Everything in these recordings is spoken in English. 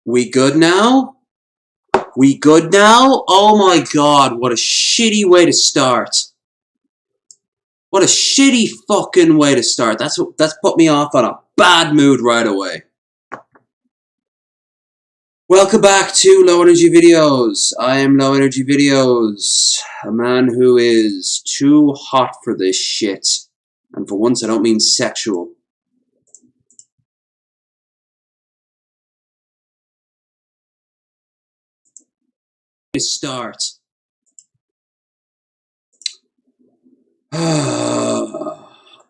We good now? We good now? Oh my god, what a shitty way to start. What a shitty fucking way to start. That's put me off on a bad mood right away. Welcome back to Low Energy Videos. I am Low Energy Videos, a man who is too hot for this shit. And for once I don't mean sexual. To start.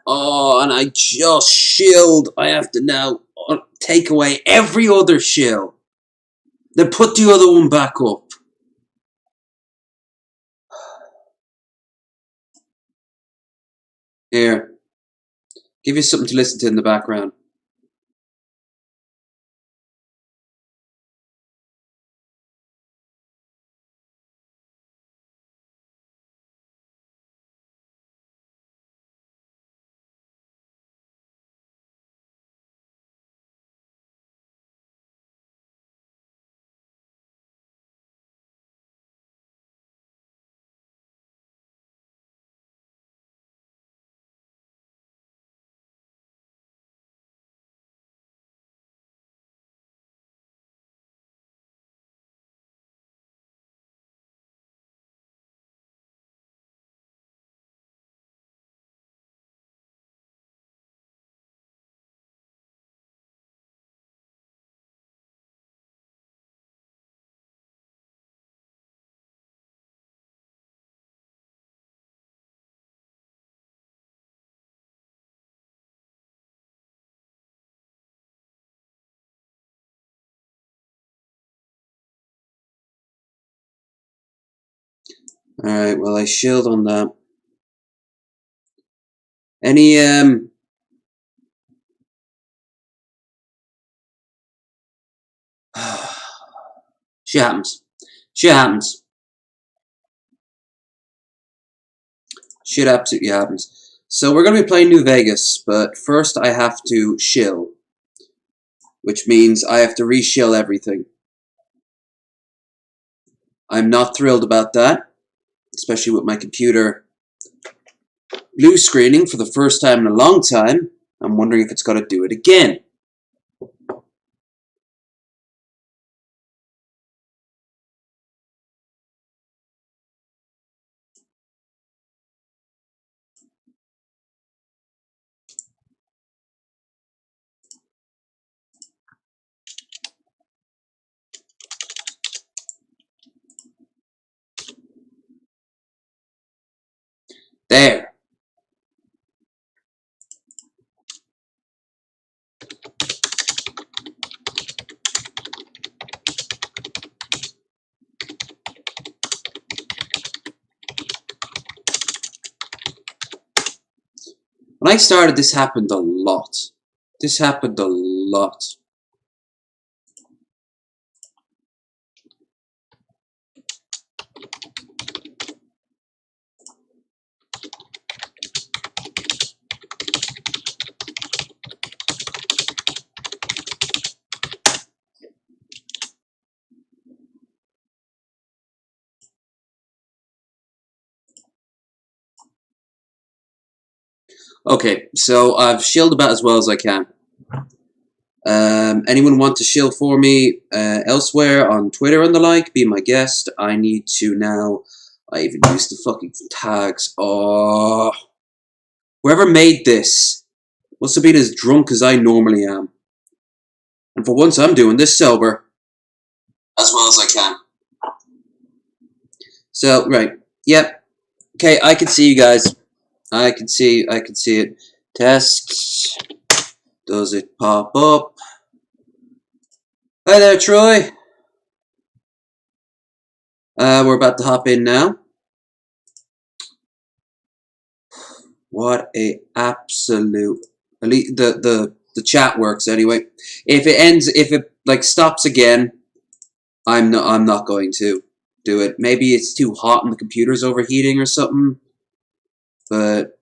Oh, and I just shilled. I have to now take away every other shill. Then put the other one back up. Here. Give you something to listen to in the background. Alright, well I shilled on that. Any shit happens. Shit happens. Shit absolutely happens. So we're gonna be playing New Vegas, but first I have to shill. Which means I have to re-shill everything. I'm not thrilled about that, especially with my computer blue screening for the first time in a long time. I'm wondering if it's going to do it again. There. When I started, this happened a lot. This happened a lot. Okay, so I've shilled about as well as I can. Anyone want to shill for me elsewhere on Twitter and the like? Be my guest. I need to now. I even used the fucking tags. Oh, whoever made this must have been as drunk as I normally am. And for once, I'm doing this sober as well as I can. So right, yep. Okay, I can see you guys. I can see it. Test. Does it pop up? Hi there, Troy. We're about to hop in now. What a absolute. At least the chat works anyway. If it like stops again, I'm not going to do it. Maybe it's too hot and the computer's overheating or something. But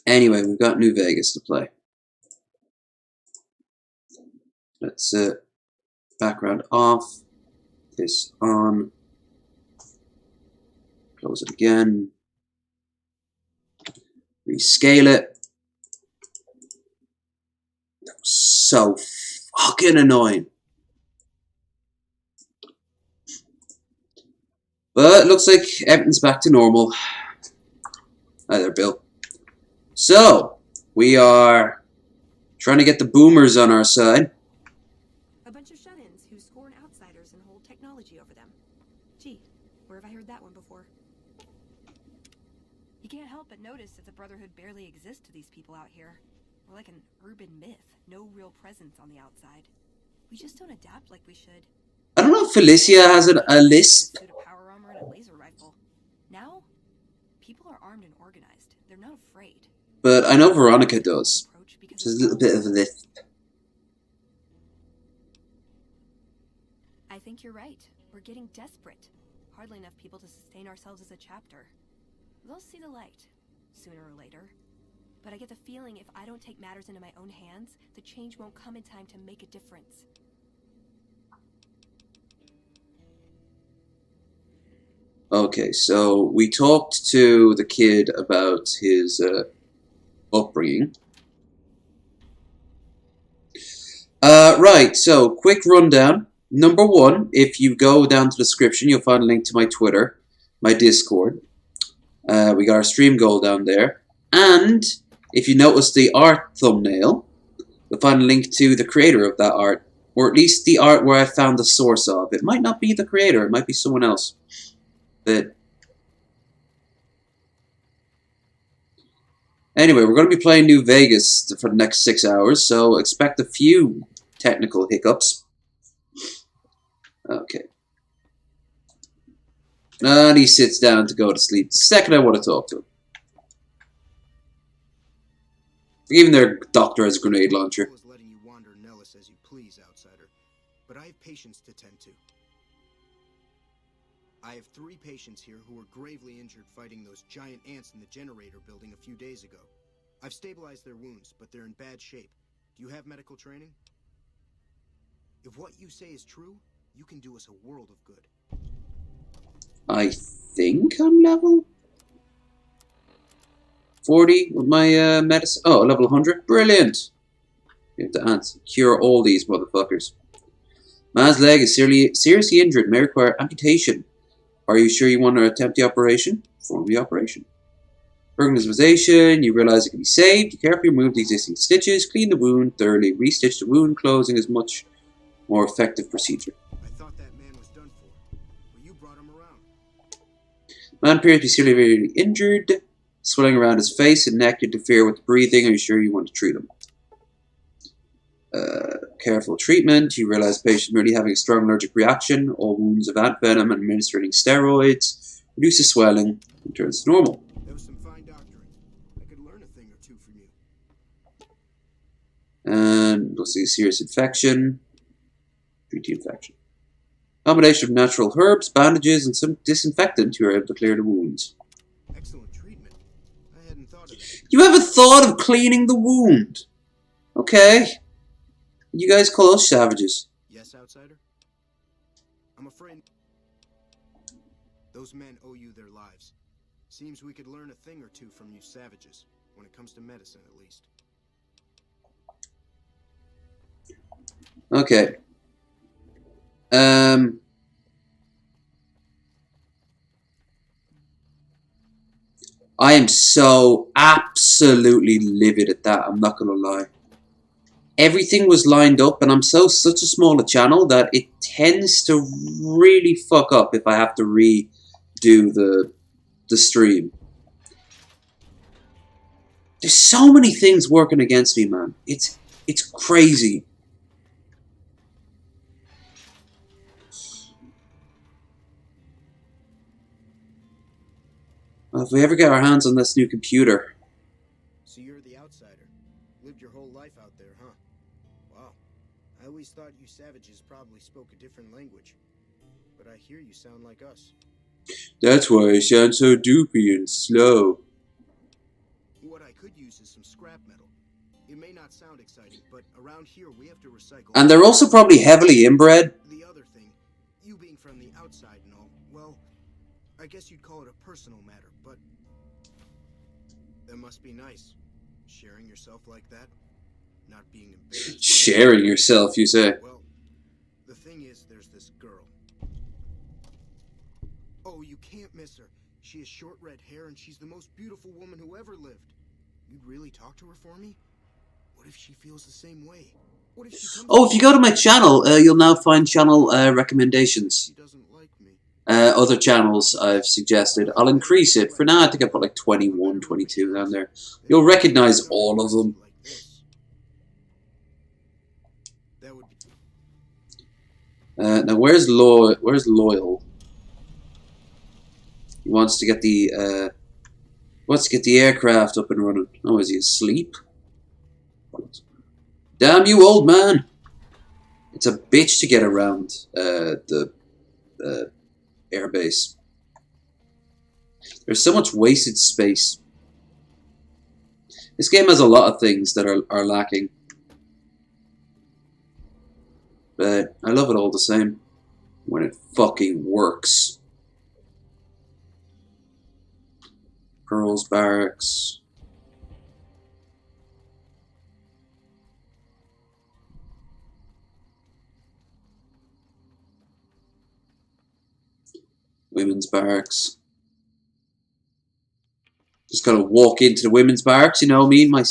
anyway, we've got New Vegas to play. Let's background off. This on. Close it again. Rescale it. That was so fucking annoying. But it looks like everything's back to normal. Hi there, Bill. So, we are trying to get the boomers on our side. A bunch of shut-ins who scorn outsiders and hold technology over them. Gee, where have I heard that one before? You can't help but notice that the Brotherhood barely exists to these people out here. We're like an urban myth, no real presence on the outside. We just don't adapt like we should. I don't know if Felicia has a lisp. A suit of power armor and a laser rifle. Now, people are armed and organized. They're not afraid. But I know Veronica does. Just a little bit of a lisp. I think you're right. We're getting desperate. Hardly enough people to sustain ourselves as a chapter. They'll see the light, sooner or later. But I get the feeling if I don't take matters into my own hands, the change won't come in time to make a difference. Okay, so we talked to the kid about his upbringing. Right, so quick rundown. Number one, if you go down to the description, you'll find a link to my Twitter, my Discord. We got our stream goal down there. And if you notice the art thumbnail, you'll find a link to the creator of that art. Or at least the art where I found the source of. It might not be the creator, it might be someone else. But anyway, we're going to be playing New Vegas for the next 6 hours, so expect a few technical hiccups. Okay. And he sits down to go to sleep the second I want to talk to him. Even their doctor has a grenade launcher. Letting you wander Nellis as you please, outsider, but I have patients to tend to. I have 3 patients here who were gravely injured fighting those giant ants in the generator building a few days ago. I've stabilized their wounds, but they're in bad shape. Do you have medical training? If what you say is true, you can do us a world of good. I think I'm level 40 with my medicine. Oh, level 100. Brilliant. You have to answer. Cure all these motherfuckers. Man's leg is seriously injured. May require amputation. Are you sure you want to attempt the operation? Perform the operation. Organization. You realize it can be saved. You carefully remove the existing stitches. Clean the wound thoroughly. Restitch the wound. Closing is much more effective procedure. I thought that man was done for. Well, you brought him around. Man appears to be severely injured. Swelling around his face and neck interfere with breathing. Are you sure you want to treat him? Careful treatment. You realize the patient merely having a strong allergic reaction. All wounds of ant venom and administering steroids reduces swelling and turns to normal. That was some fine doctoring. I could learn a thing or two from you. And we'll see serious infection. Treat the infection. Combination of natural herbs, bandages, and some disinfectant, you are able to clear the wounds. Excellent treatment. I hadn't thought of it. You haven't thought of cleaning the wound. Okay. You guys call us savages. Yes, outsider? I'm afraid those men owe you their lives. Seems we could learn a thing or two from you savages, when it comes to medicine at least. Okay. I am so absolutely livid at that, I'm not gonna lie. Everything was lined up, and I'm such a smaller channel that it tends to really fuck up if I have to redo the stream. There's so many things working against me, man. It's crazy. Well, if we ever get our hands on this new computer. So you're the outsider. Lived your whole life out there, huh? Wow. I always thought you savages probably spoke a different language. But I hear you sound like us. That's why I sound so doopy and slow. What I could use is some scrap metal. It may not sound exciting, but around here we have to recycle. And they're also probably heavily inbred. The other thing, you being from the outside and all, well, I guess you'd call it a personal matter, but that must be nice. Sharing yourself like that, not being embarrassed. Sharing yourself, you say? Well, the thing is, there's this girl. Oh, you can't miss her. She has short red hair and she's the most beautiful woman who ever lived. You'd really talk to her for me? What if she feels the same way? What if she comes If you go to my channel, you'll now find channel recommendations. She doesn't like me. Other channels I've suggested. I'll increase it. For now, I think I put like 21, 22 down there. You'll recognize all of them. That would be Now, where's Loyal? He wants to get the aircraft up and running. Oh, is he asleep? Damn you, old man! It's a bitch to get around the airbase. There's so much wasted space. This game has a lot of things that are lacking. But I love it all the same. When it fucking works. Pearl's Barracks. Women's Barracks. Just gotta walk into the women's barracks, you know me and my...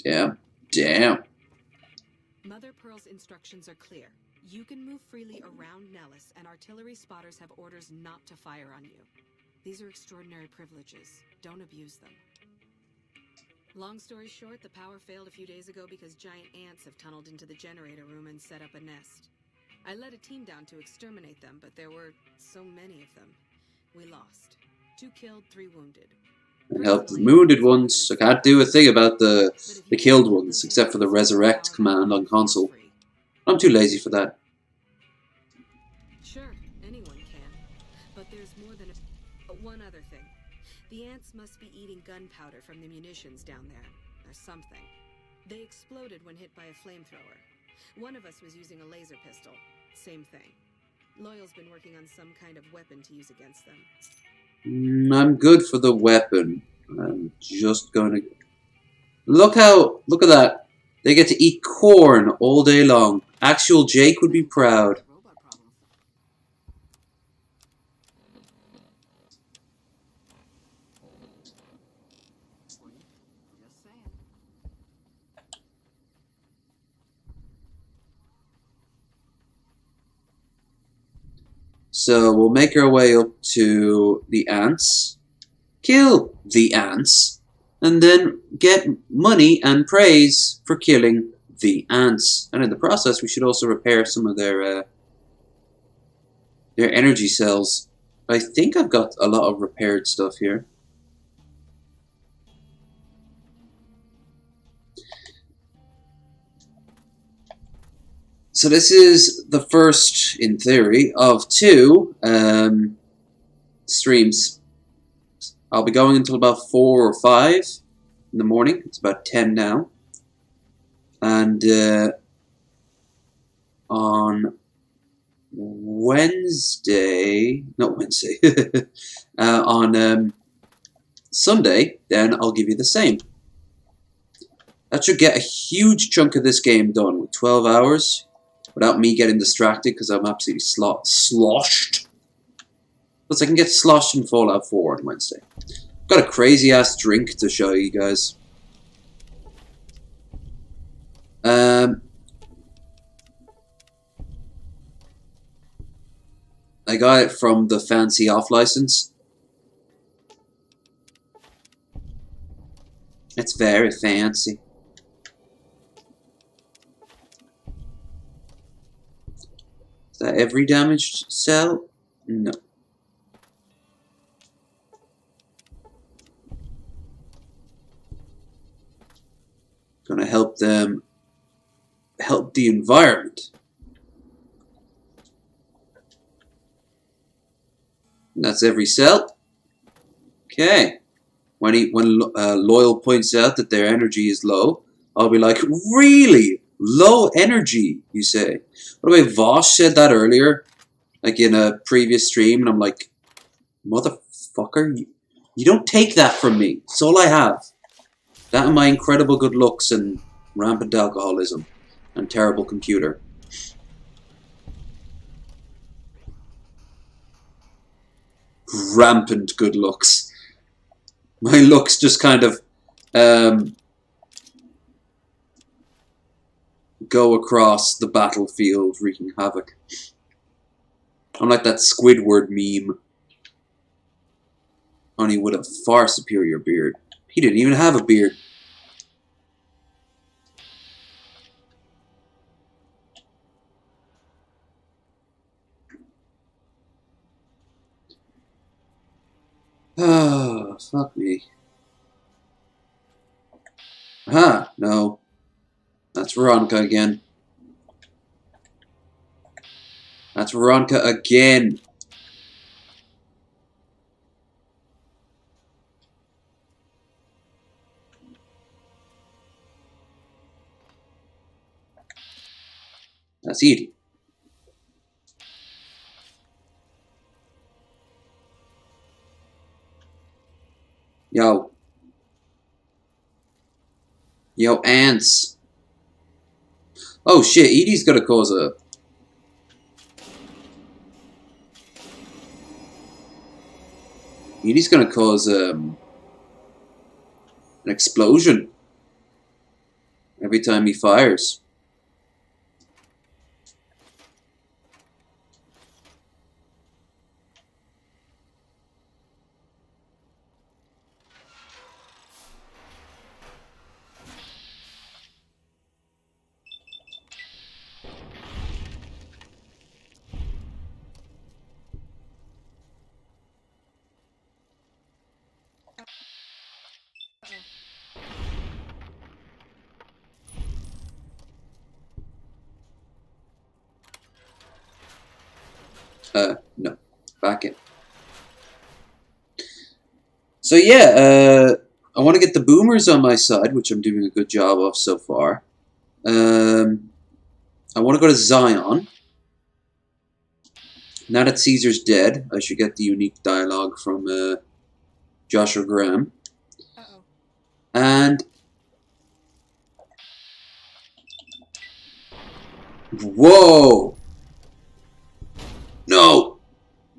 Damn. Damn. Mother Pearl's instructions are clear. You can move freely around Nellis, and artillery spotters have orders not to fire on you. These are extraordinary privileges. Don't abuse them. Long story short, the power failed a few days ago because giant ants have tunneled into the generator room and set up a nest. I led a team down to exterminate them, but there were so many of them. We lost. 2 killed, 3 wounded. And help the wounded ones. I can't do a thing about the killed ones, except for the resurrect command on console. I'm too lazy for that. Sure, anyone can. But there's more than one other thing. The ants must be eating gunpowder from the munitions down there, or something. They exploded when hit by a flamethrower. One of us was using a laser pistol. Same thing. Loyal's been working on some kind of weapon to use against them. I'm good for the weapon. I'm just gonna... Look at that. They get to eat corn all day long. Actual Jake would be proud. So we'll make our way up to the ants, kill the ants, and then get money and praise for killing the ants. And in the process, we should also repair some of their energy cells. I think I've got a lot of repaired stuff here. So this is the first, in theory, of 2 streams. I'll be going until about 4 or 5 in the morning. It's about 10 now. And on Wednesday, not Wednesday, on Sunday, then I'll give you the same. That should get a huge chunk of this game done with 12 hours. Without me getting distracted, because I'm absolutely sloshed. Plus, I can get sloshed in Fallout 4 on Wednesday. Got a crazy-ass drink to show you guys. I got it from the fancy off-license. It's very fancy. Is that every damaged cell? No. Gonna help them help the environment. And that's every cell. Okay. when Loyal points out that their energy is low, I'll be like, really? Low energy, you say? By the way, Vosh said that earlier, like in a previous stream, and I'm like, motherfucker, you don't take that from me. It's all I have. That and my incredible good looks and rampant alcoholism and terrible computer. Rampant good looks. My looks just kind of go across the battlefield wreaking havoc. I'm like that Squidward meme. Only with a far superior beard. He didn't even have a beard. Oh, fuck me. Aha, no. That's Veronica again. That's Veronica again. That's Edie. Yo. Yo, ants. Oh shit, Edie's gonna cause a... Edie's gonna cause an explosion every time he fires. No. Back in. So yeah, I want to get the boomers on my side, which I'm doing a good job of so far. I want to go to Zion. Now that Caesar's dead, I should get the unique dialogue from Joshua Graham. Uh-oh. And... Whoa! No!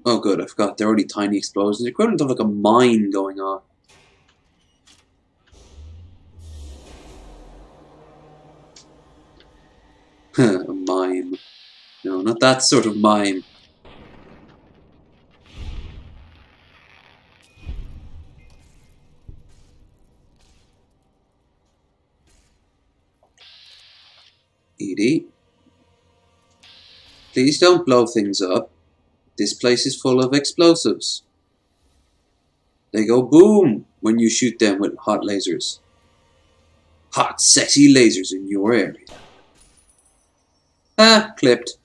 Oh good, I forgot. They're only tiny explosions. The equivalent of like a mine going on. A mime. No, not that sort of mime. Edie. Please don't blow things up. This place is full of explosives. They go boom when you shoot them with hot lasers. Hot, sexy lasers in your area. Ah, clipped.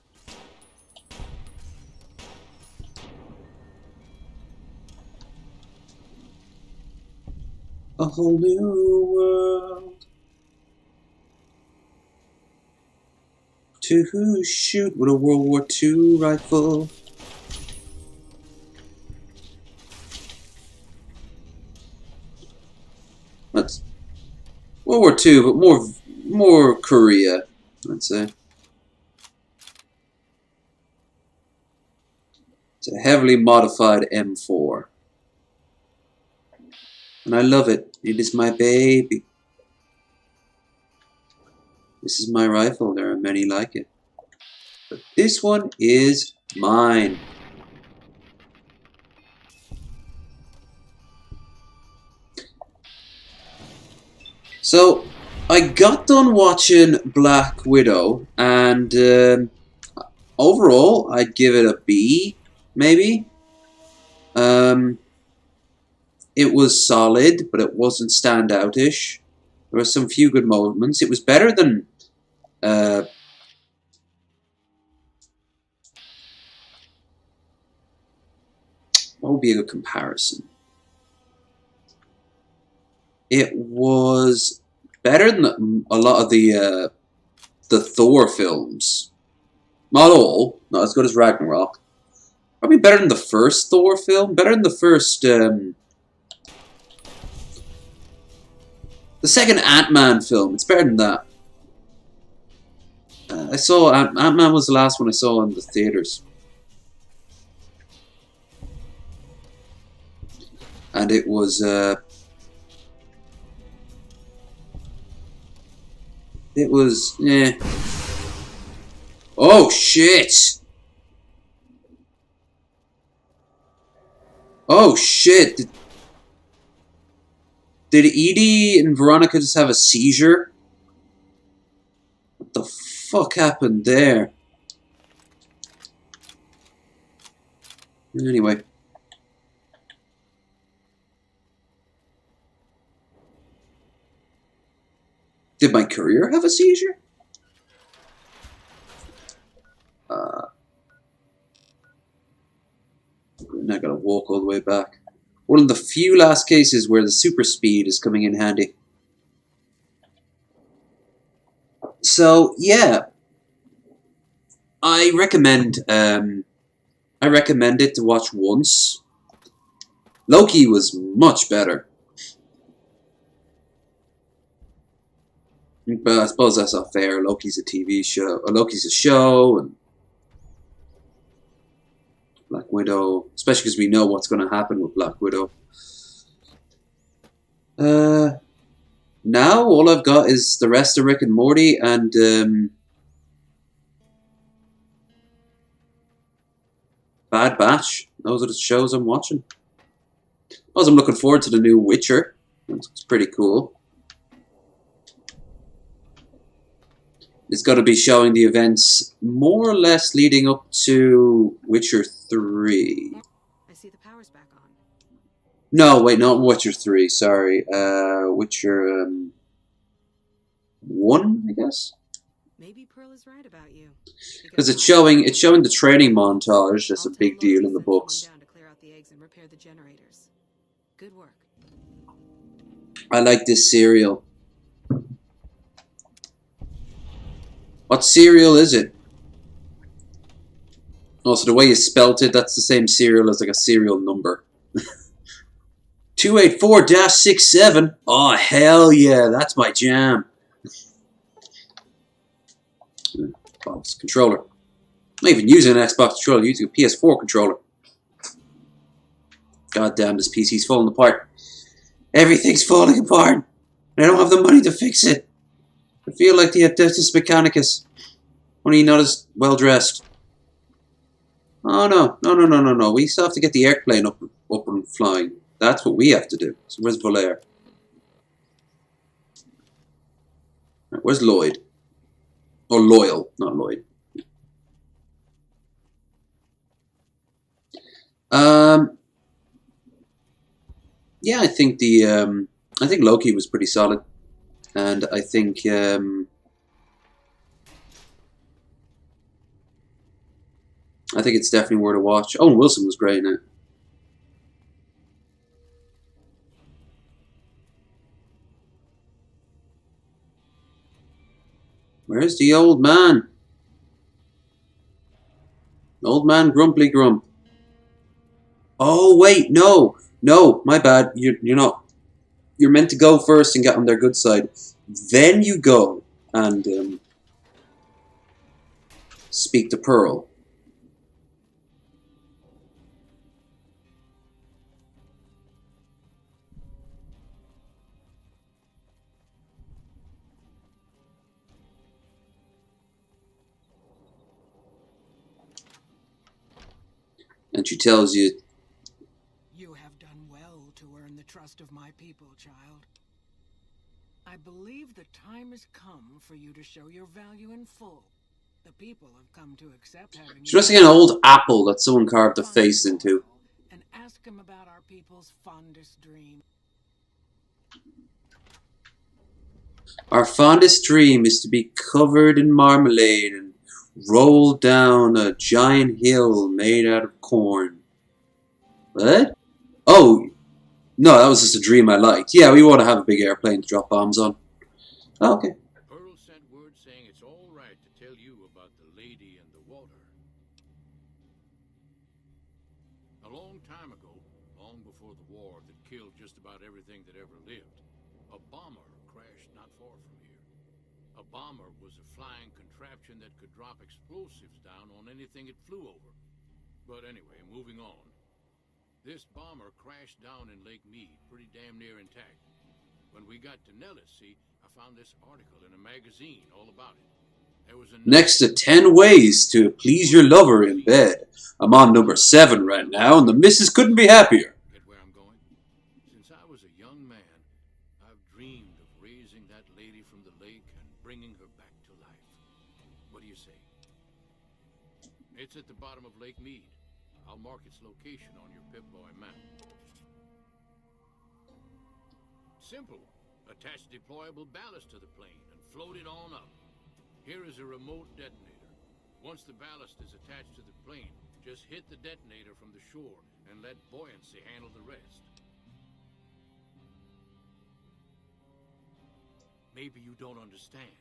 A whole new world to shoot with a World War II rifle. That's World War II, but more Korea, I'd say. It's a heavily modified M4. And I love it. It is my baby. This is my rifle. There are many like it. But this one is mine. So, I got done watching Black Widow, and overall, I'd give it a B, maybe. It was solid, but it wasn't standoutish. There were some few good moments. It was better than... what would be a good comparison? it was better than a lot of the Thor films. Not all, not as good as Ragnarok. Probably better than the first Thor film. Better than the first, the second Ant-Man film. It's better than that. I saw Ant-Man was the last one I saw in the theaters, and it was oh shit! Oh shit! Did Edie and Veronica just have a seizure? What the fuck happened there? Anyway. Did my courier have a seizure? Now I gotta walk all the way back. One of the few last cases where the super speed is coming in handy. So yeah, I recommend it to watch once. Loki was much better, but I suppose that's not fair. Loki's a TV show. Loki's a show, and Black Widow, especially because we know what's going to happen with Black Widow. Now all I've got is the rest of Rick and Morty and Bad Batch. Those are the shows I'm watching. Also, I'm looking forward to the new Witcher. It's pretty cool. It's going to be showing the events more or less leading up to Witcher 3. I see the power's back on. No, wait, not Witcher 3, sorry. Witcher 1, I guess? Maybe Pearl is right about you. Because it's showing the training montage. That's a big deal in the books. Down to clear out the eggs and repair the generators. Good work. I like this cereal. What cereal is it? Also, the way you spelt it, that's the same cereal as like a serial number. 284-67. Oh, hell yeah, that's my jam. Xbox controller. I'm not even using an Xbox controller, I'm using a PS4 controller. God damn, this PC's falling apart. Everything's falling apart. And I don't have the money to fix it. I feel like the Adeptus Mechanicus. Only not as well dressed. Oh no. We still have to get the airplane up and flying. That's what we have to do. So where's Volaire? Right, where's Lloyd? Or Loyal, not Lloyd. Yeah, I think Loki was pretty solid. And I think it's definitely worth a watch. Owen Wilson was great in it. Where's the old man? Old man Grumply Grump. Oh wait, no, my bad. You're not. You're meant to go first and get on their good side. Then you go and speak to Pearl. And she tells you, "You have done well to earn the trust of my people, child. I believe the time has come for you to show your value in full. The people have come to accept having she's dressing an old apple that someone carved a face into. And ask him about our people's fondest dream." Our fondest dream is to be covered in marmalade and roll down a giant hill made out of corn. What? Oh, No, that was just a dream I liked. Yeah, we want to have a big airplane to drop bombs on. Oh, okay. Pearl sent word saying it's all right to tell you about the lady in the water. A long time ago, long before the war that killed just about everything that ever lived, a bomber crashed not far from here. A bomber was a flying contraption that could drop explosives down on anything it flew over. But anyway, moving on. This bomber crashed down in Lake Mead, pretty damn near intact. When we got to Nellis, see, I found this article in a magazine all about it. There was a Next to 10 ways to please your lover in bed. I'm on number 7 right now, and the missus couldn't be happier. Get where I'm going? Since I was a young man, I've dreamed of raising that lady from the lake and bringing her back to life. What do you say? It's at the bottom of Lake Mead. I'll mark its location on your Pip-Boy map. Simple. Attach deployable ballast to the plane and float it on up. Here is a remote detonator. Once the ballast is attached to the plane, just hit the detonator from the shore and let buoyancy handle the rest. Maybe you don't understand.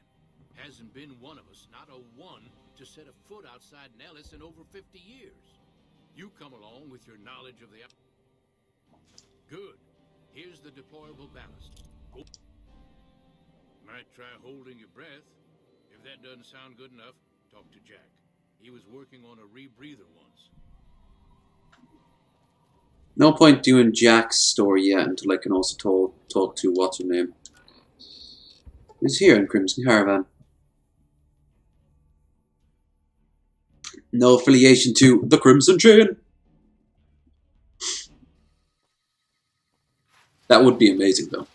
Hasn't been one of us, not a one, to set a foot outside Nellis in over 50 years. You come along with your knowledge of the... Good. Here's the deployable ballast. Go. Might try holding your breath. If that doesn't sound good enough, talk to Jack. He was working on a rebreather once. No point doing Jack's story yet until I can also talk to what's her name. Who's here in Crimson Caravan? No affiliation to the Crimson Chain. That would be amazing, though.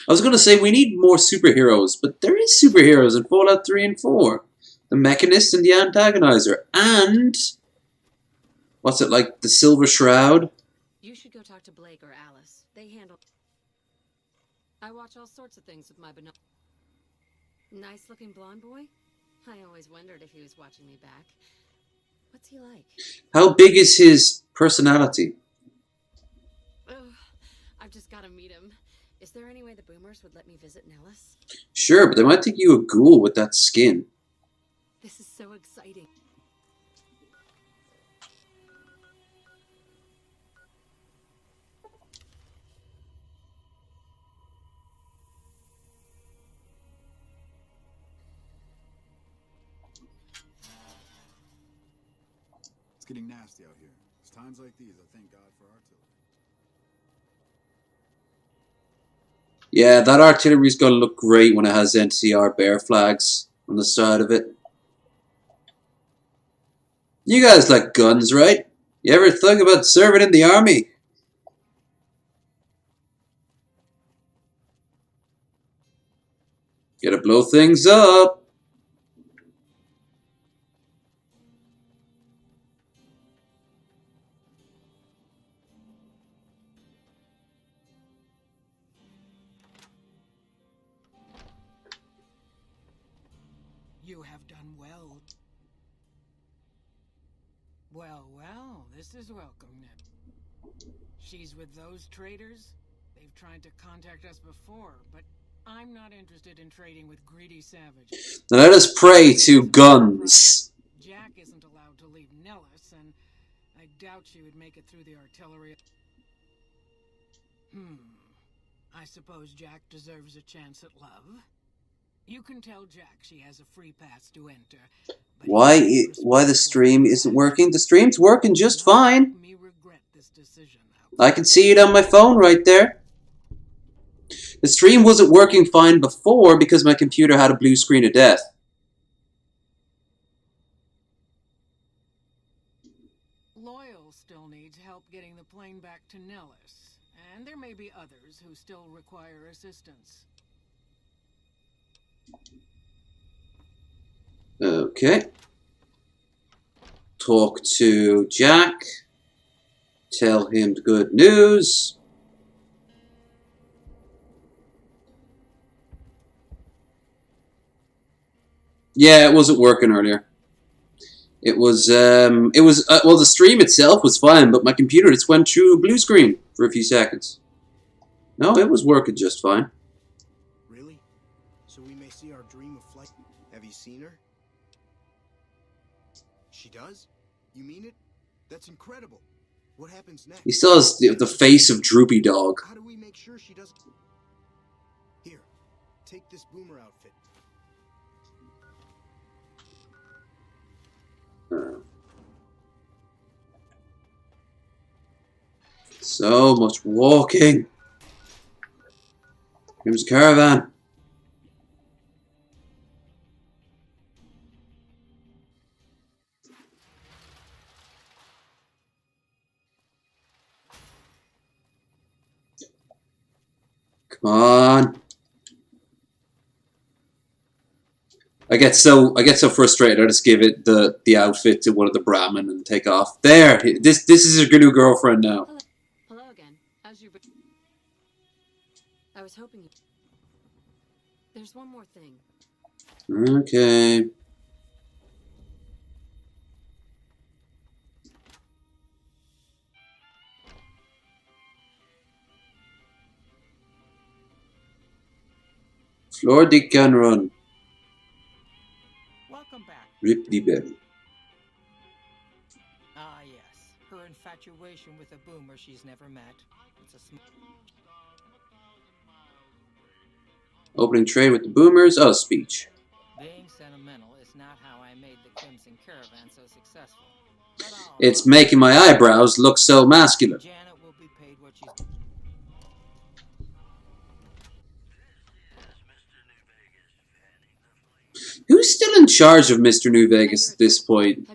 I was going to say we need more superheroes, but there is superheroes in Fallout 3 and 4. The Mechanist and the Antagonizer. And... what's it like? The Silver Shroud? You should go talk to Blake or Alice. They handle... I watch all sorts of things with my binoculars. Nice-looking blonde boy? I always wondered if he was watching me back. What's he like? How big is his personality? Ugh, I've just got to meet him. Is there any way the Boomers would let me visit Nellis? Sure, but they might think you a ghoul with that skin. This is so exciting. It's getting nasty out here. It's times like these I thank God for artillery. Yeah, that artillery's gonna look great when it has NCR bear flags on the side of it. You guys like guns, right? You ever think about serving in the army? Gotta blow things up. You have done well. Well, this is welcome, Ned. She's with those traitors? They've tried to contact us before, but I'm not interested in trading with greedy savages. Now let us pray to guns. Jack isn't allowed to leave Nellis, and I doubt she would make it through the artillery. I suppose Jack deserves a chance at love. You can tell Jack she has a free pass to enter. Why the stream isn't working? The stream's working just fine. I can see it on my phone right there. The stream wasn't working fine before because my computer had a blue screen of death. Loyal still needs help getting the plane back to Nellis, and there may be others who still require assistance. Okay. Talk to Jack. Tell him the good news. Yeah, it wasn't working earlier. It was, well, the stream itself was fine, but my computer just went through a blue screen for a few seconds. No, it was working just fine. Really? So we may see our dream of flight. Have you seen her? She does? You mean it? That's incredible. What happens next? He still has the face of Droopy Dog. How do we make sure she doesn't... Here, take this boomer outfit. So much walking. Here's a caravan. Come on. I get so frustrated. I just give it the outfit to one of the Brahmin and take off. There. This is your new girlfriend now. Hello again. As you... I was hoping... There's one more thing. Okay. Floor de can run. Welcome back. Rip the belly. Ah, yes. Her infatuation with a boomer she's never met. It's a Opening trade with the boomers. Oh, speech. Being sentimental is not how I made the Crimson Caravan so successful. It's making my eyebrows look so masculine. Janet will be paid what she's... Who's still in charge of Mr. New Vegas at this point?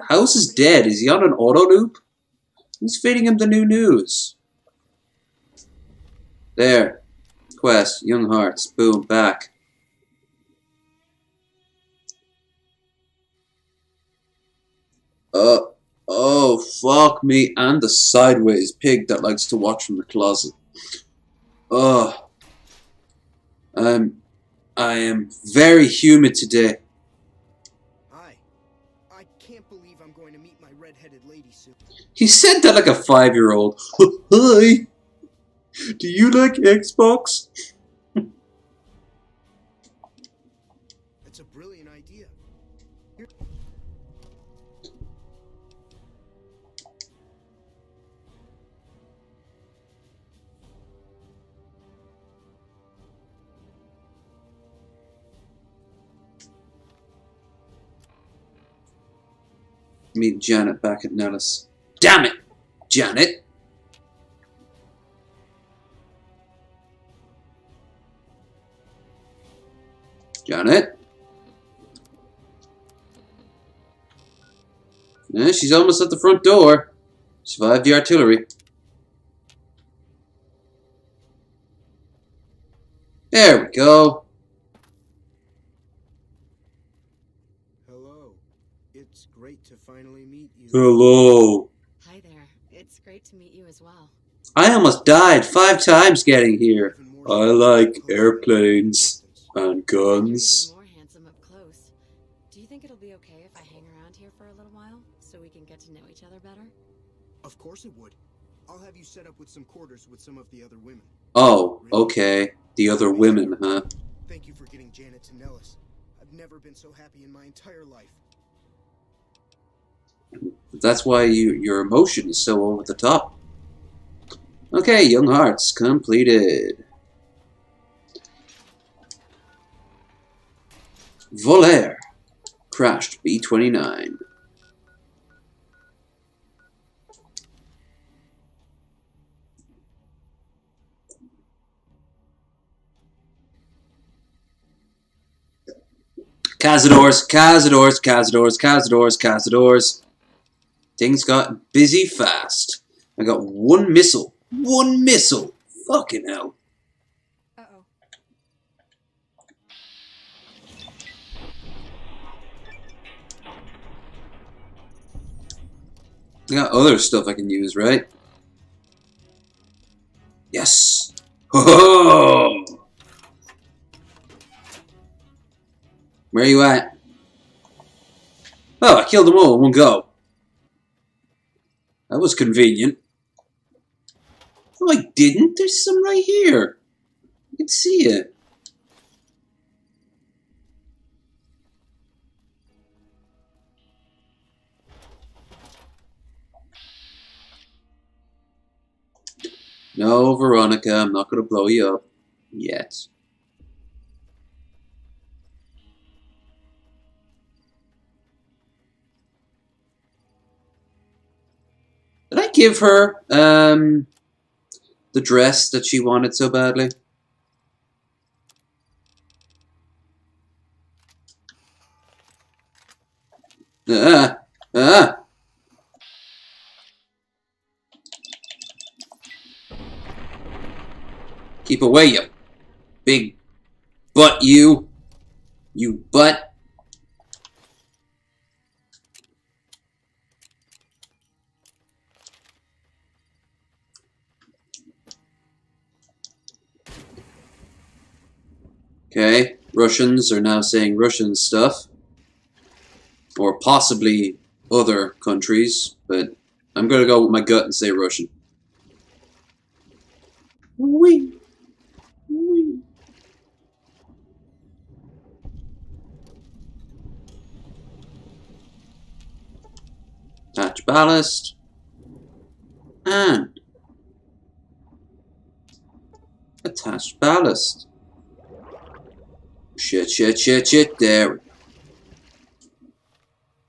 House is dead. Is he on an auto loop? Who's feeding him the new news? There. Quest. Young Hearts. Boom. Back. Oh, fuck me. And the sideways pig that likes to watch from the closet. I am very humid today. Hi. I can't believe I'm going to meet my red-headed lady soon. He said that like a 5-year-old. Hi. Do you like Xbox? That's a brilliant idea. Meet Janet back at Nellis. Damn it! Janet! Janet? Yeah, she's almost at the front door. Survived the artillery. There we go. Hello. It's great to finally meet you. Hello. Hi there. It's great to meet you as well. I almost died 5 times getting here. I like airplanes and You're guns. even more handsome up close. Do you think it'll be okay if I hang around here for a little while so we can get to know each other better? Of course it would. I'll have you set up with some quarters with some of the other women. Oh, okay. The other women, huh? Thank you for getting Janet to Nellis. I've never been so happy in my entire life. That's why your emotion is so over the top. Okay, Young Hearts completed. Volaire crashed B-29. Cazadors, Cazadors, Cazadors, Cazadors, Cazadors. Things got busy fast. I got 1 missile. 1 missile. Fucking hell. Uh-oh. I got other stuff I can use, right? Yes. Ho-ho! Where are you at? Oh, I killed them all in one go. That was convenient. No, I didn't. There's some right here. I can see it. No, Veronica, I'm not going to blow you up. Yet. Did I give her the dress that she wanted so badly? Ah! Ah! Keep away, you big butt, you! You butt! Okay, Russians are now saying Russian stuff. Or possibly other countries, but I'm gonna go with my gut and say Russian. Wee. Wee. Attach ballast. And attach ballast. Shit. There.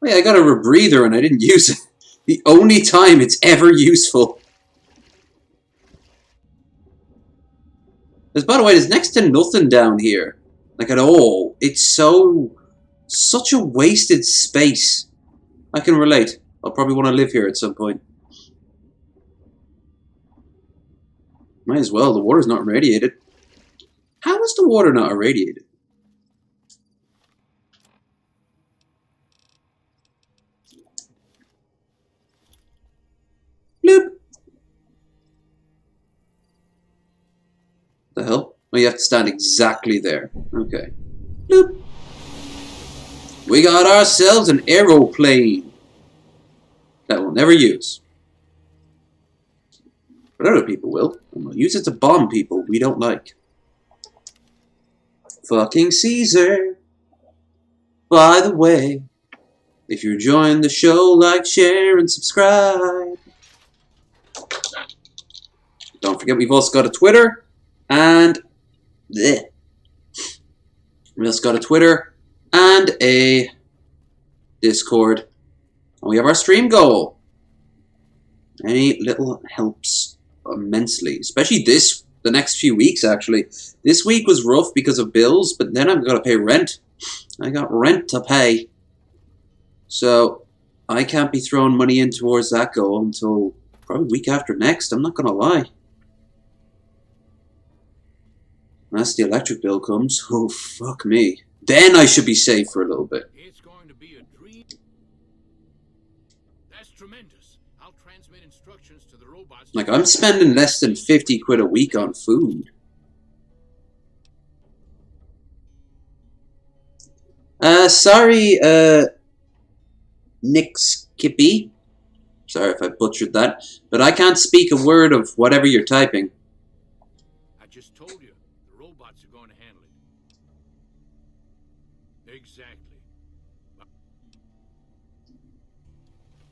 Wait, I got a rebreather and I didn't use it. The only time it's ever useful. By the way, there's next to nothing down here. Like at all. It's such a wasted space. I can relate. I'll probably want to live here at some point. Might as well, the water's not irradiated. How is the water not irradiated? Bloop. The hell? Oh, you have to stand exactly there. Okay. Bloop. We got ourselves an aeroplane that we'll never use. But other people will. And we'll use it to bomb people we don't like. Fucking Caesar. By the way, if you're enjoying the show, like, share, and subscribe. Don't forget we've also got a Twitter. And... bleh. We also got a Twitter and a Discord. And we have our stream goal. Any little helps immensely. Especially the next few weeks, actually. This week was rough because of bills, but then I've got to pay rent. I got rent to pay. So, I can't be throwing money in towards that goal until probably week after next, I'm not going to lie. Unless the electric bill comes, oh fuck me. Then I should be safe for a little bit. It's going to be a dream. That's tremendous. I'll transmit instructions to the robots. Like, I'm spending less than 50 quid a week on food. Sorry, Nick Skippy. Sorry if I butchered that. But I can't speak a word of whatever you're typing. I just told you, the robots are going to handle it. Exactly.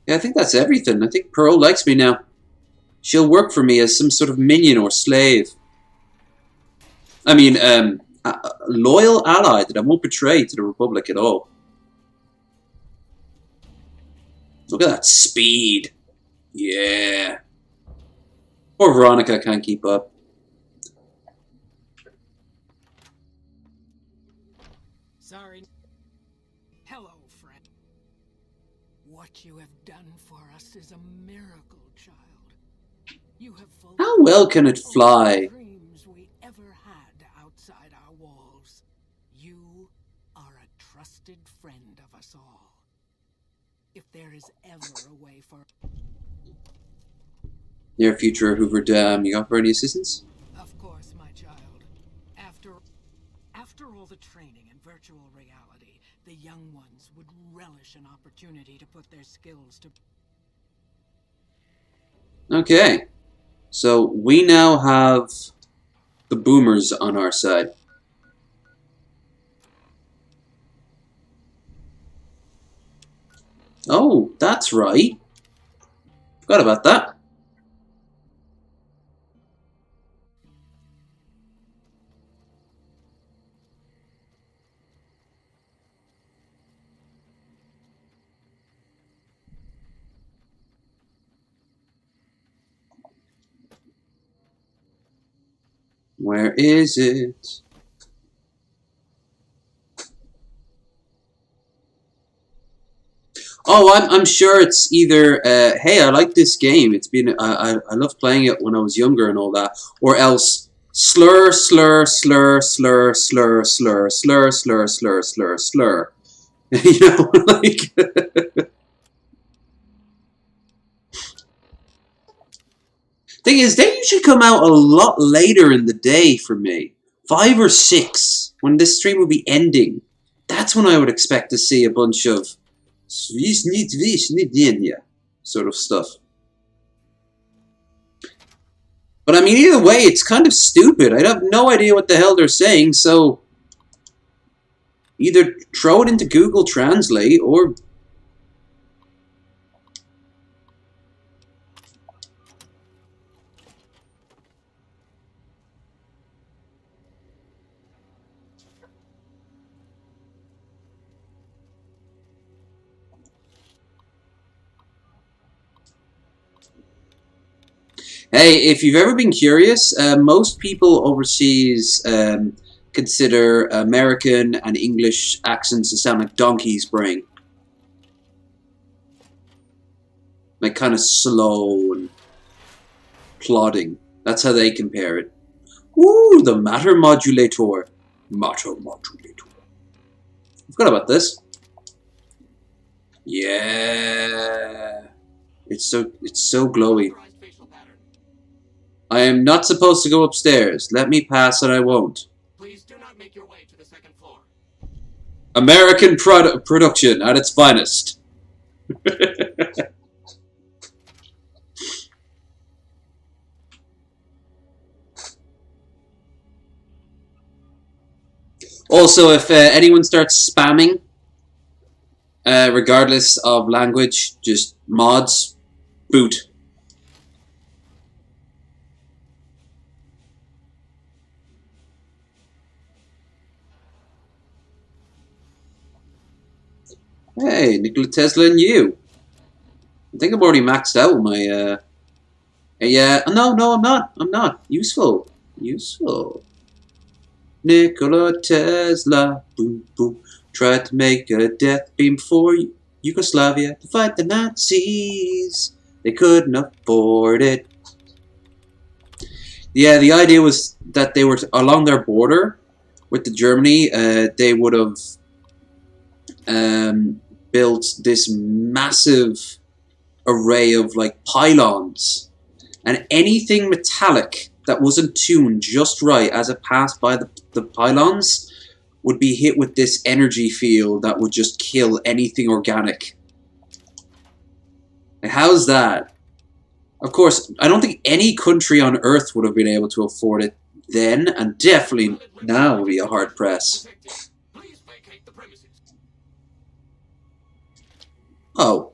Yeah, I think that's everything. I think Pearl likes me now. She'll work for me as some sort of minion or slave. I mean, a loyal ally that I won't betray to the Republic at all. Look at that speed. Yeah. Poor Veronica can't keep up. Sorry. Hello, friend. What you have done for us is a miracle, child. You have fulfilled How well can it fly? all the dreams we ever had outside our walls. You are a trusted friend of us all. If there is ever a way for... Near future Hoover Dam, you got for any assistance? Of course, my child. After all the training in virtual reality, the young ones would relish an opportunity to put their skills to... Okay. So we now have the boomers on our side. Oh, that's right. Forgot about that. Where is it? Oh, I'm sure it's either, hey, I like this game. It's been, I loved playing it when I was younger and all that. Or else, slur, slur, slur, slur, slur, slur, slur, slur, slur, slur, slur. You know, like... Thing is, they usually come out a lot later in the day for me. 5 or 6, when this stream will be ending. That's when I would expect to see a bunch of sort of stuff. But I mean, either way, it's kind of stupid. I have no idea what the hell they're saying, so either throw it into Google Translate or... Hey, if you've ever been curious, most people overseas consider American and English accents to sound like donkey's brain. Like kind of slow and plodding. That's how they compare it. Ooh, the matter modulator. Matter modulator. I forgot about this. Yeah. It's so glowy. I am not supposed to go upstairs. Let me pass and I won't. Please do not make your way to the second floor. American production at its finest. Also, if anyone starts spamming, regardless of language, just mods, boot. Hey, Nikola Tesla and you. I think I'm already maxed out with my, yeah, no, I'm not. I'm not. Useful. Nikola Tesla, boom, boom, tried to make a death beam for Yugoslavia to fight the Nazis. They couldn't afford it. Yeah, the idea was that they were along their border with the Germany. They would have built this massive array of like pylons, and anything metallic that wasn't tuned just right as it passed by the pylons would be hit with this energy field that would just kill anything organic. And how's that? Of course, I don't think any country on Earth would have been able to afford it then, and definitely now would be a hard press. Oh,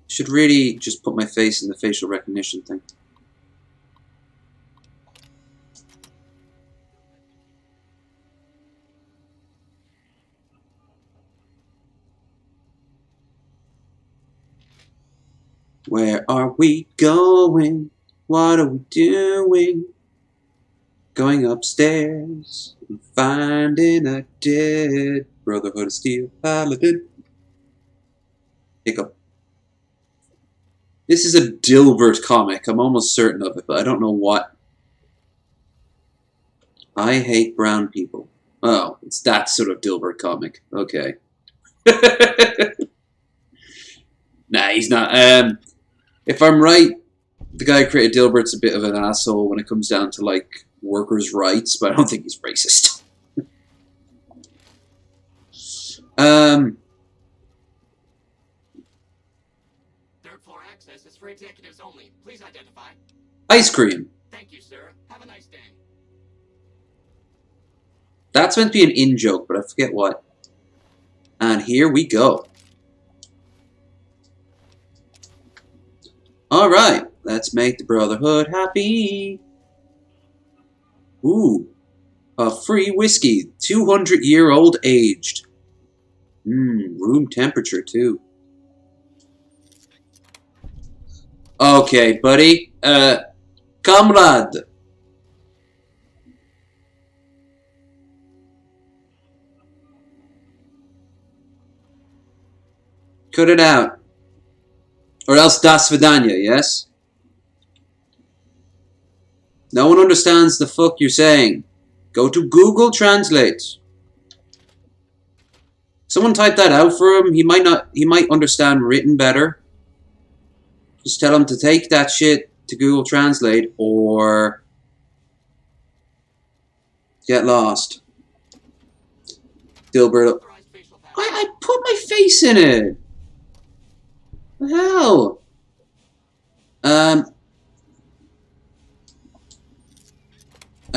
should really just put my face in the facial recognition thing. Where are we going? What are we doing? Going upstairs and finding a dead Brotherhood of Steel paladin. Hiccup. This is a Dilbert comic. I'm almost certain of it, but I don't know what. I hate brown people. Oh, it's that sort of Dilbert comic. Okay. Nah, he's not. If I'm right, the guy who created Dilbert's a bit of an asshole when it comes down to, like, workers' rights, but I don't think he's racist. Third floor access is for executives only. Please Please identify. Ice cream. Thank you, sir. Have a nice day. That's meant to be an in-joke, but I forget what. And here we go. Alright, let's make the Brotherhood happy. Ooh, a free whiskey, 200-year-old aged. Room temperature too. Okay, buddy. Comrade. Cut it out. Or else das vidanya, yes? No one understands the fuck you're saying. Go to Google Translate. Someone type that out for him. He might understand written better. Just tell him to take that shit to Google Translate or get lost. Dilbert. I put my face in it. What the hell? I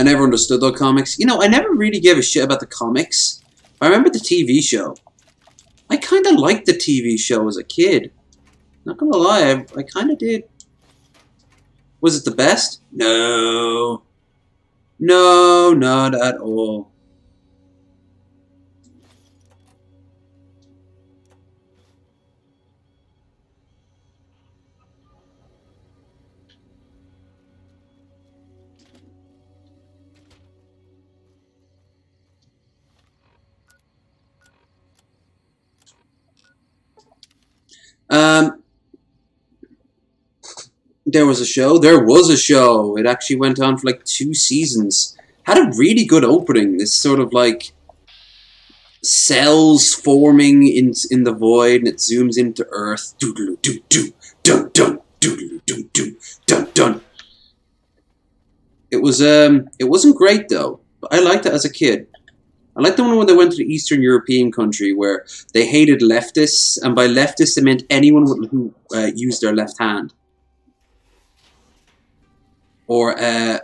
never understood those comics. You know, I never really gave a shit about the comics. I remember the TV show. I kind of liked the TV show as a kid. Not gonna lie, I kind of did. Was it the best? No. No, not at all. There was a show. There was a show. It actually went on for like 2 seasons. Had a really good opening. This sort of like cells forming in the void, and it zooms into Earth. Doodle doo doo dun dun doodle doo doo dun dun. It wasn't great though. But I liked it as a kid. I liked the one when they went to the Eastern European country where they hated leftists, and by leftists they meant anyone who used their left hand. Or and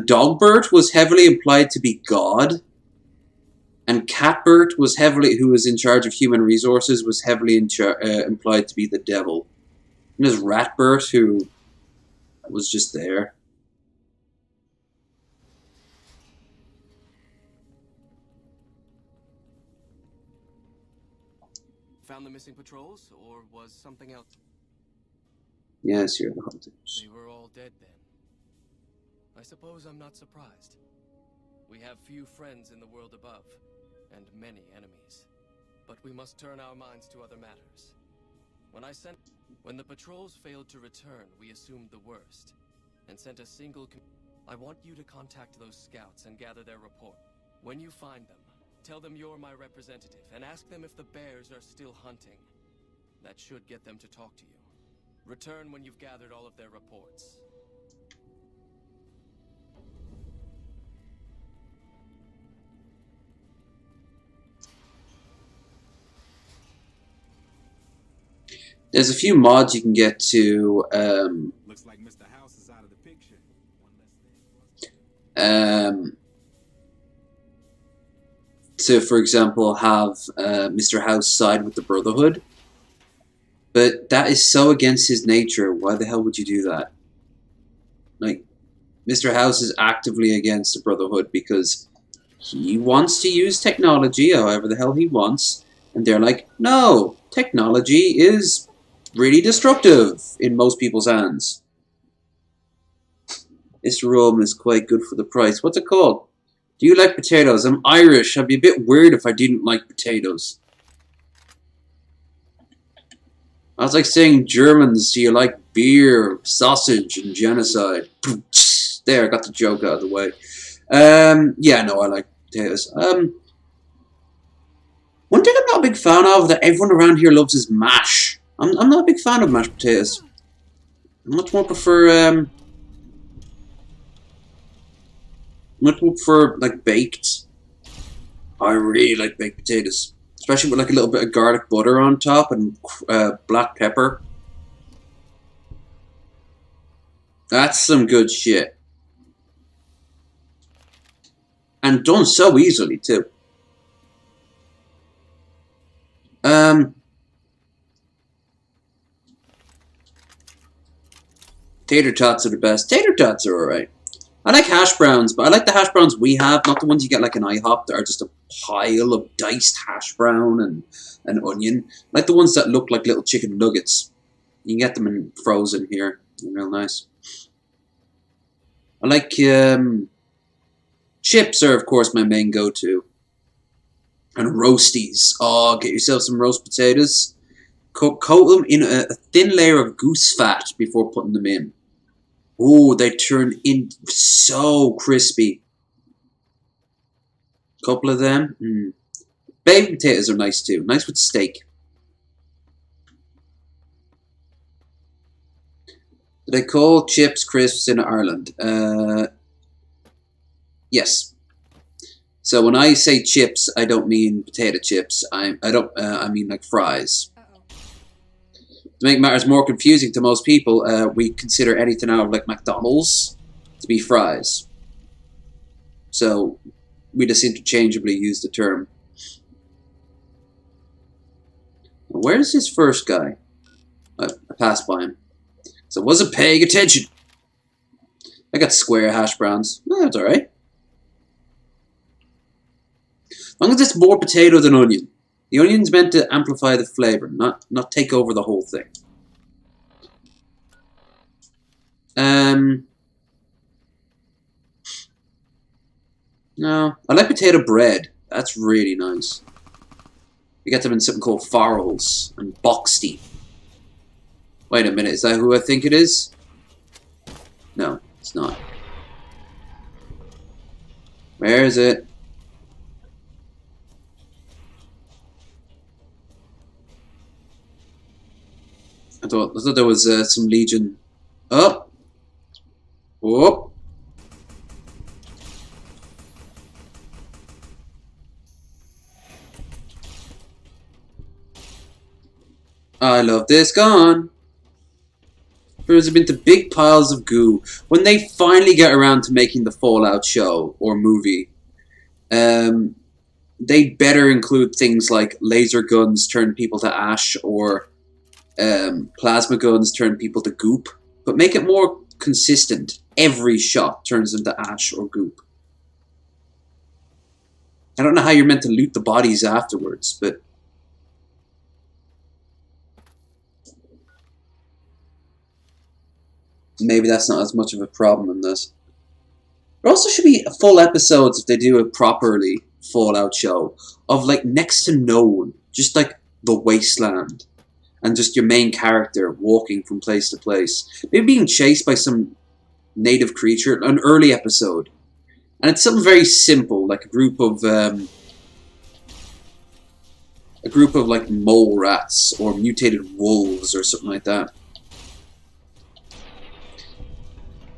Dogbert was heavily implied to be God, and Catbert was who was in charge of human resources, was heavily implied to be the devil. And there's Ratbert, who was just there. Found the missing patrols, or was something else? Yes, you're the hunters. They were all dead then. I suppose I'm not surprised. We have few friends in the world above, and many enemies. But we must turn our minds to other matters. When the patrols failed to return, we assumed the worst, and sent a single I want you to contact those scouts and gather their report. When you find them, tell them you're my representative, and ask them if the bears are still hunting. That should get them to talk to you. Return when you've gathered all of their reports. There's a few mods you can get to. Looks like Mr. House is out of the picture. To, for example, have Mr. House side with the Brotherhood. But that is so against his nature. Why the hell would you do that? Like, Mr. House is actively against the Brotherhood because he wants to use technology however the hell he wants. And they're like, no, technology is really destructive in most people's hands. This rum is quite good for the price. What's it called? Do you like potatoes? I'm Irish. I'd be a bit weird if I didn't like potatoes. I was like saying Germans, do you like beer, sausage, and genocide? There, I got the joke out of the way. Yeah, no, I like potatoes. One thing I'm not a big fan of that everyone around here loves is mash. I'm not a big fan of mashed potatoes. I much more prefer like baked. I really like baked potatoes, especially with like a little bit of garlic butter on top and black pepper. That's some good shit. And done so easily, too. Tater tots are the best. Tater tots are alright. I like hash browns, but I like the hash browns we have, not the ones you get like an IHOP that are just a pile of diced hash brown and an onion. I like the ones that look like little chicken nuggets. You can get them in frozen here. They're real nice. I like chips are of course my main go-to. And roasties. Oh, get yourself some roast potatoes. Coat them in a thin layer of goose fat before putting them in. Oh, they turn in so crispy. Couple of them. Baby potatoes are nice too. Nice with steak. Do they call chips crisps in Ireland? Yes. So when I say chips, I don't mean potato chips. I mean like fries. To make matters more confusing to most people, we consider anything out of like McDonald's to be fries. So we just interchangeably use the term. Where's this first guy? I passed by him. So I wasn't paying attention. I got square hash browns. No, that's alright. As long as it's more potato than onion. The onion's meant to amplify the flavor, not take over the whole thing. No, I like potato bread. That's really nice. We get them in something called farrells and boxty. Wait a minute, is that who I think it is? No, it's not. Where is it? I thought there was some Legion. Oh! Whoop! I love this gun. There's been to big piles of goo. When they finally get around to making the Fallout show or movie, they better include things like laser guns turn people to ash or plasma guns turn people to goop. But make it more consistent. Every shot turns them to ash or goop. I don't know how you're meant to loot the bodies afterwards, but maybe that's not as much of a problem in this. There also should be full episodes, if they do it properly, Fallout show, of like next to no one. Just like the wasteland. And just your main character walking from place to place. Maybe being chased by some native creature. An early episode. And it's something very simple, like a group of like mole rats or mutated wolves or something like that.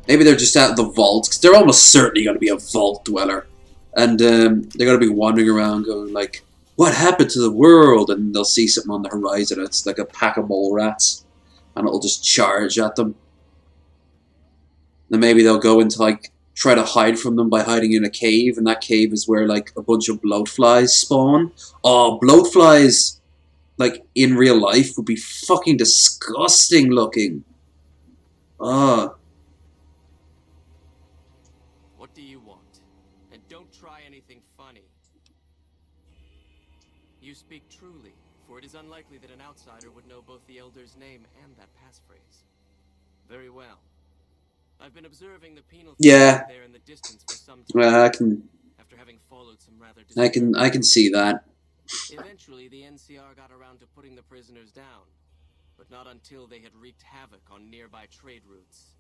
Maybe they're just out of the vault, because they're almost certainly going to be a vault dweller. And they're going to be wandering around going like, what happened to the world? And they'll see something on the horizon. It's like a pack of mole rats. And it'll just charge at them. Then maybe they'll go into like, try to hide from them by hiding in a cave. And that cave is where like a bunch of bloatflies spawn. Oh, bloatflies, like in real life, would be fucking disgusting looking. Oh. What do you want? And don't try anything funny. You speak truly, for it is unlikely that an outsider would know both the Elder's name and that passphrase. Very well. I've been observing the penal there in the distance for some time. Well, After having followed some rather I can see that. Eventually, the NCR got around to putting the prisoners down, but not until they had wreaked havoc on nearby trade routes.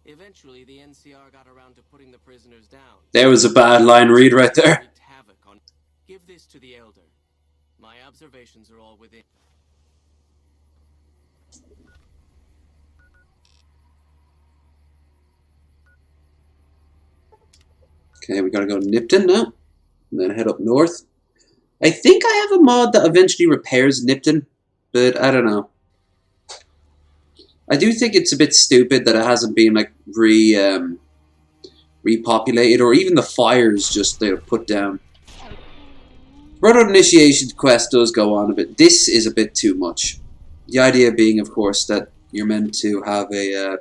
Eventually, the NCR got around to putting the prisoners down. There was a bad line read right there. Give this to the Elder. My observations are all within. Okay, we gotta go to Nipton now. And then head up north. I think I have a mod that eventually repairs Nipton, but I don't know. I do think it's a bit stupid that it hasn't been like repopulated, or even the fires just they're put down. Brotherhood Initiation quest does go on a bit. This is a bit too much. The idea being, of course, that you're meant to have a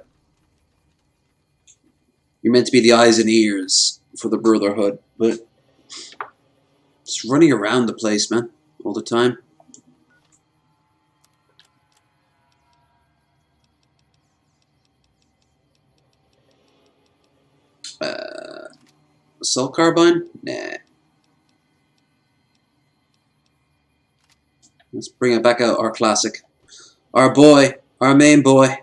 you're meant to be the eyes and ears for the Brotherhood, but just running around the place, man, all the time. Assault carbine? Nah. Let's bring it back out, our classic. Our boy, our main boy.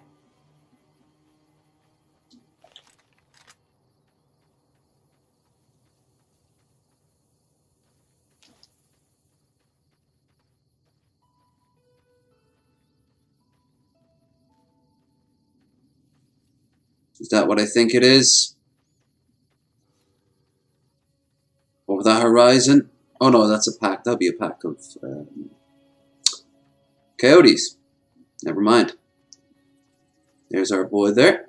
Is that what I think it is? Over the horizon? Oh no, that's a pack. That'll be a pack of coyotes. Never mind. There's our boy there.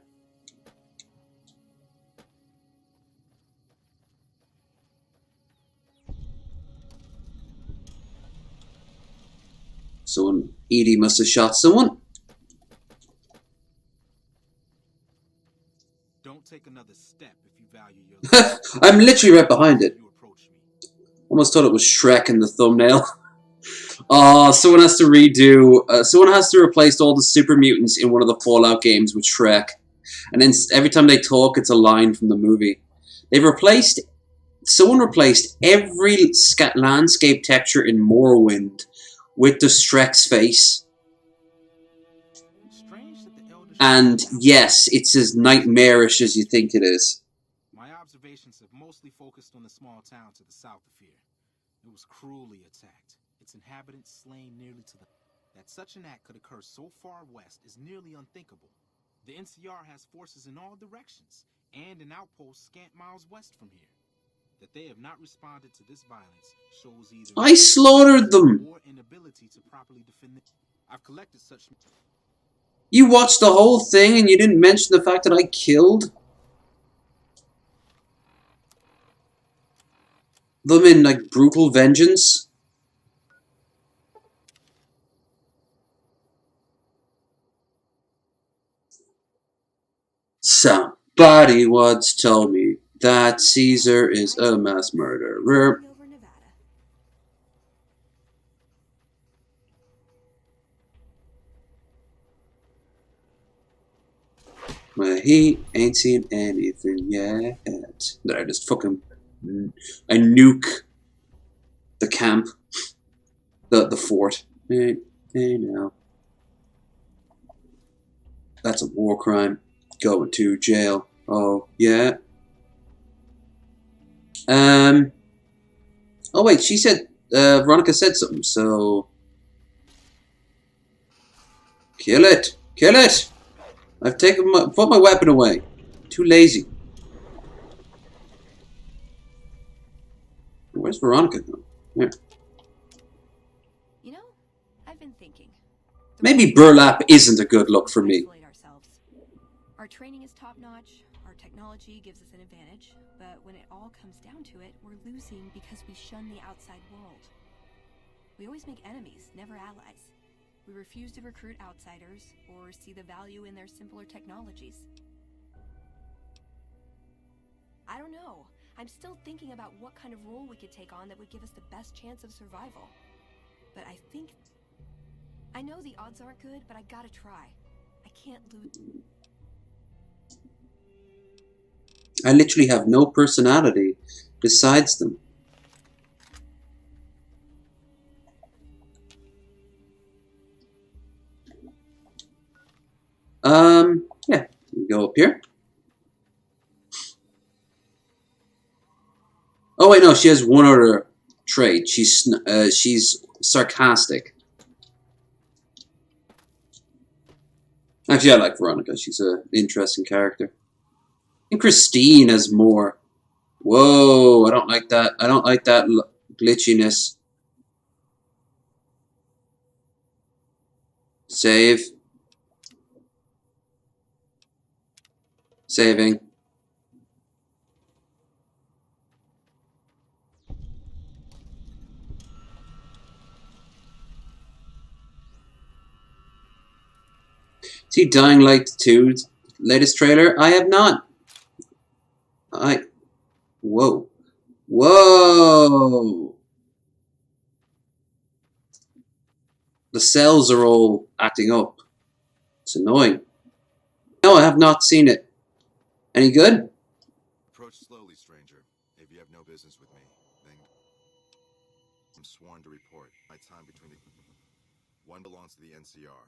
Someone, Edie must have shot someone. Don't take another step if you value your life. I'm literally right behind it. You approach me. Almost thought it was Shrek in the thumbnail. Oh, someone has to redo. Someone has to replace all the super mutants in one of the Fallout games with Shrek, and then every time they talk, it's a line from the movie. They've replaced. Someone replaced every landscape texture in Morrowind with the Shrek's face. And yes, it's as nightmarish as you think it is. My observations have mostly focused on the small town to the south of here. It was cruelly attacked, its inhabitants slain nearly to the... That such an act could occur so far west is nearly unthinkable. The NCR has forces in all directions, and an outpost scant miles west from here. That they have not responded to this violence shows either... I slaughtered them! ...or inability to properly defend... I've collected such... You watched the whole thing and you didn't mention the fact that I killed them in, like, brutal vengeance? Somebody once told me that Caesar is a mass murderer. Well, he ain't seen anything yet. That I just fucking... I nuke the camp. The fort. Hey now. That's a war crime. Going to jail. Oh, yeah. Oh wait, she said... Veronica said something, so... Kill it! Kill it! I've put my weapon away. Too lazy. Where's Veronica though? Here. You know, I've been thinking. Maybe burlap isn't a good look for me. Our training is top-notch, our technology gives us an advantage, but when it all comes down to it, we're losing because we shun the outside world. We always make enemies, never allies. We refuse to recruit outsiders or see the value in their simpler technologies. I don't know. I'm still thinking about what kind of role we could take on that would give us the best chance of survival. But I know the odds aren't good, but I gotta try. I can't lose. I literally have no personality besides them. Yeah, we go up here. Oh wait, no, she has one other trait. She's sarcastic. Actually, I like Veronica. She's an interesting character. And Christine has more. Whoa, I don't like that. I don't like that glitchiness. Save. Saving. See Dying Light 2's latest trailer? I have not. Whoa. Whoa! The cells are all acting up. It's annoying. No, I have not seen it. Any good? Approach slowly, stranger. If you have no business with me, then I'm sworn to report. My time between the... One belongs to the NCR.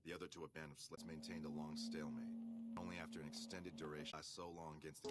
The other to a band of sluts maintained a long stalemate. Only after an extended duration, I so long against the...